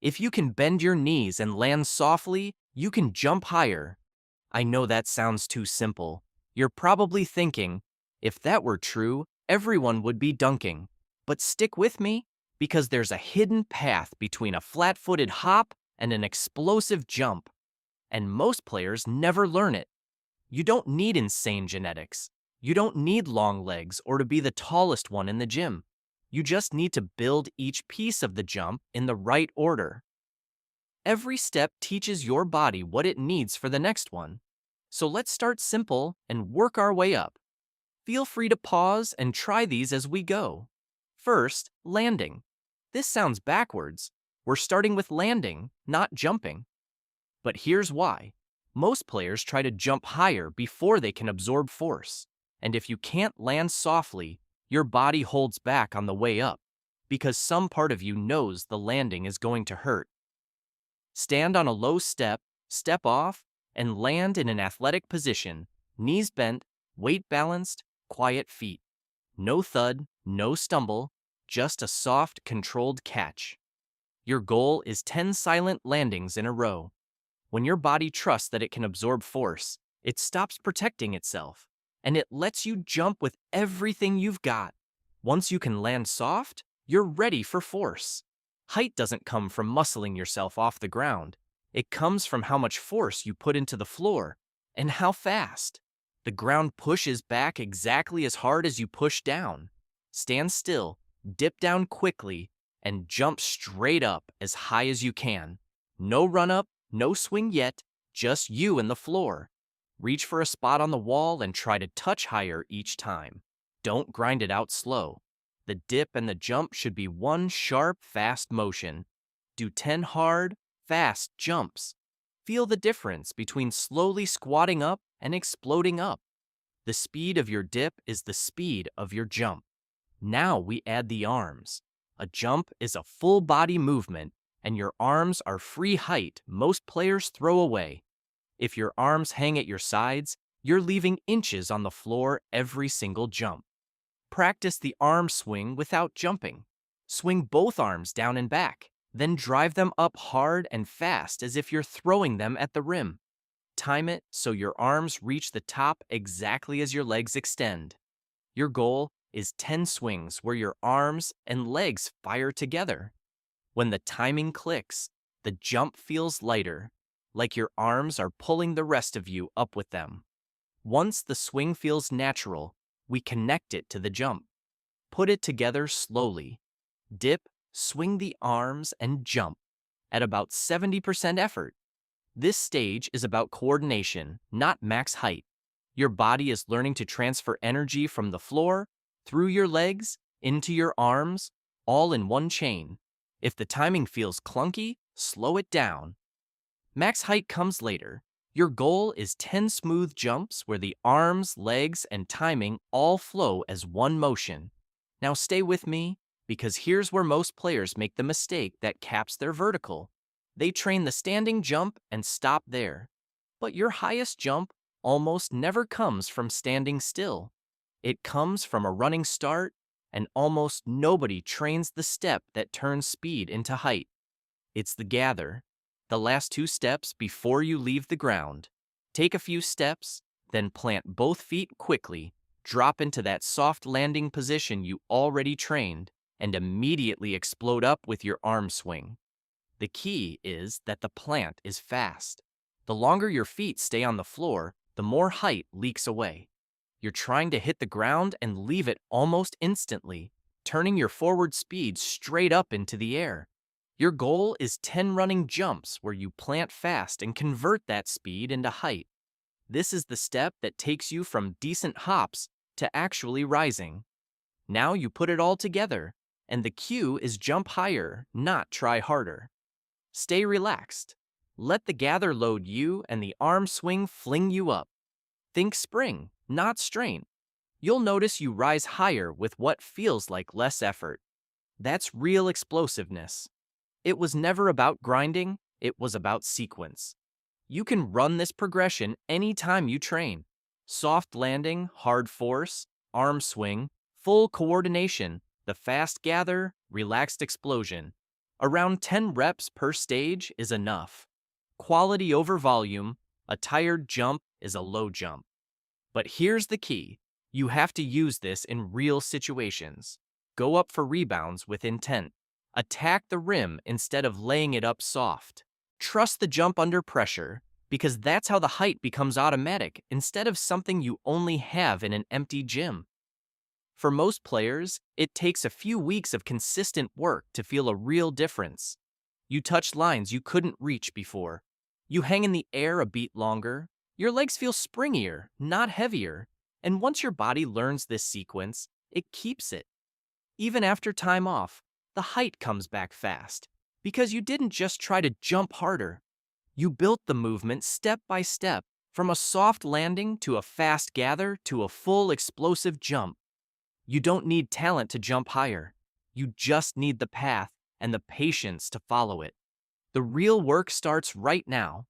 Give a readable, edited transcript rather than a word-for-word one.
If you can bend your knees and land softly, you can jump higher. I know that sounds too simple. You're probably thinking, if that were true, everyone would be dunking. But stick with me, because there's a hidden path between a flat-footed hop and an explosive jump. And most players never learn it. You don't need insane genetics. You don't need long legs or to be the tallest one in the gym. You just need to build each piece of the jump in the right order. Every step teaches your body what it needs for the next one. So let's start simple and work our way up. Feel free to pause and try these as we go. First, landing. This sounds backwards. We're starting with landing, not jumping. But here's why. Most players try to jump higher before they can absorb force. And if you can't land softly, your body holds back on the way up, because some part of you knows the landing is going to hurt. Stand on a low step, step off, and land in an athletic position, knees bent, weight balanced, quiet feet. No thud, no stumble, just a soft, controlled catch. Your goal is 10 silent landings in a row. When your body trusts that it can absorb force, it stops protecting itself, and it lets you jump with everything you've got. Once you can land soft, you're ready for force. Height doesn't come from muscling yourself off the ground. It comes from how much force you put into the floor, and how fast. The ground pushes back exactly as hard as you push down. Stand still, dip down quickly, and jump straight up as high as you can. No run up, no swing yet, just you and the floor. Reach for a spot on the wall and try to touch higher each time. Don't grind it out slow. The dip and the jump should be one sharp, fast motion. Do 10 hard, fast jumps. Feel the difference between slowly squatting up and exploding up. The speed of your dip is the speed of your jump. Now we add the arms. A jump is a full body movement, and your arms are free height most players throw away. If your arms hang at your sides, you're leaving inches on the floor every single jump. Practice the arm swing without jumping. Swing both arms down and back, then drive them up hard and fast as if you're throwing them at the rim. Time it so your arms reach the top exactly as your legs extend. Your goal is 10 swings where your arms and legs fire together. When the timing clicks, the jump feels lighter, like your arms are pulling the rest of you up with them. Once the swing feels natural, we connect it to the jump. Put it together slowly. Dip, swing the arms, and jump at about 70% effort. This stage is about coordination, not max height. Your body is learning to transfer energy from the floor, through your legs, into your arms, all in one chain. If the timing feels clunky, slow it down. Max height comes later. Your goal is 10 smooth jumps where the arms, legs, and timing all flow as one motion. Now stay with me, because here's where most players make the mistake that caps their vertical. They train the standing jump and stop there. But your highest jump almost never comes from standing still. It comes from a running start, and almost nobody trains the step that turns speed into height. It's the gather, the last 2 steps before you leave the ground. Take a few steps, then plant both feet quickly, drop into that soft landing position you already trained, and immediately explode up with your arm swing. The key is that the plant is fast. The longer your feet stay on the floor, the more height leaks away. You're trying to hit the ground and leave it almost instantly, turning your forward speed straight up into the air. Your goal is 10 running jumps where you plant fast and convert that speed into height. This is the step that takes you from decent hops to actually rising. Now you put it all together, and the cue is jump higher, not try harder. Stay relaxed. Let the gather load you and the arm swing fling you up. Think spring, not strain. You'll notice you rise higher with what feels like less effort. That's real explosiveness. It was never about grinding, it was about sequence. You can run this progression anytime you train. Soft landing, hard force, arm swing, full coordination, the fast gather, relaxed explosion. Around 10 reps per stage is enough. Quality over volume, a tired jump is a low jump. But here's the key. You have to use this in real situations. Go up for rebounds with intent. Attack the rim instead of laying it up soft. Trust the jump under pressure, because that's how the height becomes automatic instead of something you only have in an empty gym. For most players, it takes a few weeks of consistent work to feel a real difference. You touch lines you couldn't reach before. You hang in the air a beat longer. Your legs feel springier, not heavier. And once your body learns this sequence, it keeps it. Even after time off, the height comes back fast. Because you didn't just try to jump harder. You built the movement step by step, from a soft landing to a fast gather to a full explosive jump. You don't need talent to jump higher. You just need the path and the patience to follow it. The real work starts right now.